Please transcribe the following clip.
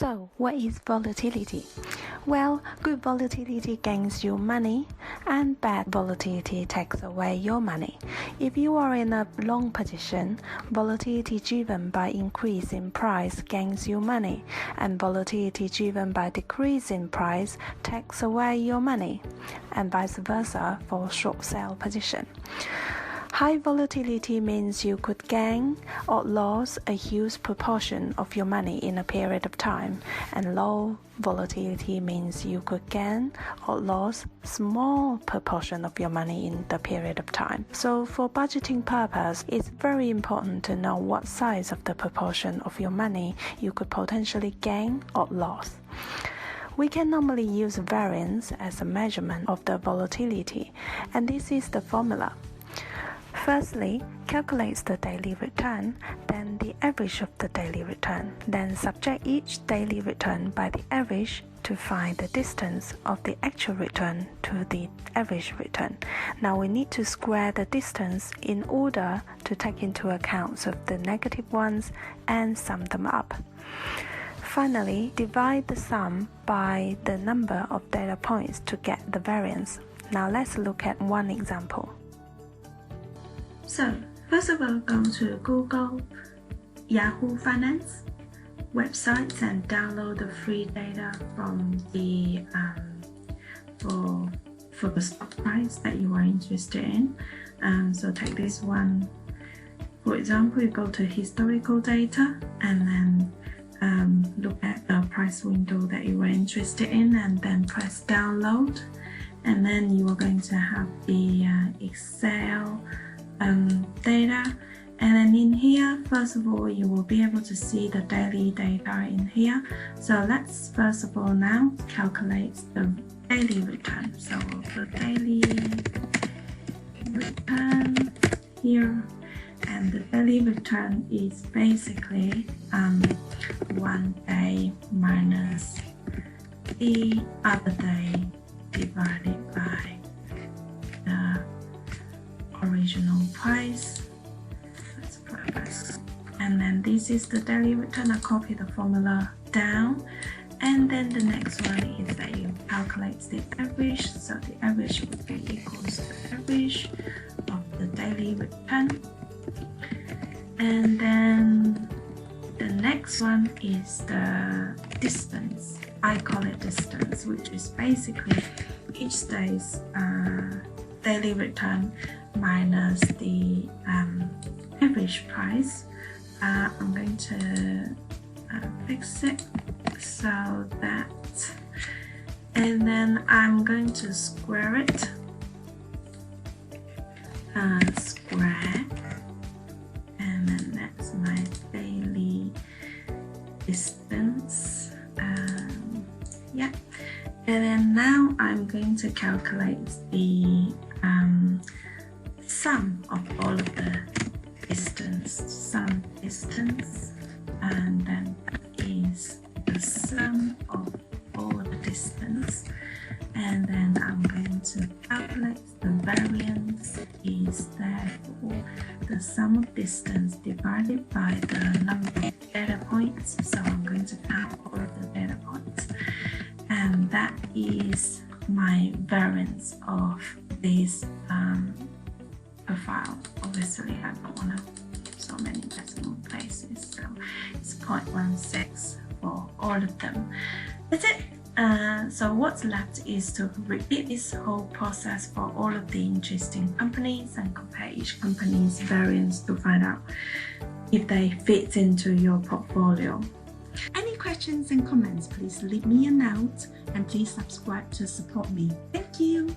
So, what is volatility? Well, good volatility gains you money, and bad volatility takes away your money. If you are in a long position, volatility driven by increase in price gains you money, and volatility driven by decrease in price takes away your money, and vice versa for short sale position. High volatility means you could gain or lose a huge proportion of your money in a period of time, and low volatility means you could gain or lose a small proportion of your money in the period of time. So for budgeting purpose, it's very important to know what size of the proportion of your money you could potentially gain or lose. We can normally use variance as a measurement of the volatility, and this is the formula. Firstly, calculate the daily return, then the average of the daily return. Then subtract each daily return by the average to find the distance of the actual return to the average return. Now we need to square the distance in order to take into account of the negative ones and sum them up. Finally, divide the sum by the number of data points to get the variance. Now let's look at one example. So, first of all, go to Google, Yahoo Finance websites and download the free data from the for the stock price that you are interested in. So take this one. For example, you go to historical data and then look at the price window that you are interested in, and then press download. And then you are going to have the Excel data, and then in here, first of all, you will be able to see the daily data in here. So let's first of all now calculate the daily return. So we'll put daily return here, and the daily return is basically 1 day minus the other day divided by the original price. Let's press. And then this is the daily return. I copy the formula down, and then the next one is that you calculate the average. So the average would be equals to the average of the daily return. And then the next one is the distance. I call it distance, which is basically each day's daily return minus the average price. I'm going to fix it so that, and then I'm going to square it, square, and then that's my daily distance. Yeah, and then now I'm going to calculate the sum of all of the distance, and then that is the sum of all the distance, and then I'm going to calculate the variance is therefore the sum of distance divided by the number of data points. So I'm going to count all of the data points, and that is my variance of this profile. Obviously I don't want to so many decimal places, so it's 0.16 for all of them. That's it. So what's left is to repeat this whole process for all of the interesting companies and compare each company's variance to find out if they fit into your portfolio. Any questions and comments, please leave me a note, and please subscribe to support me. Thank you.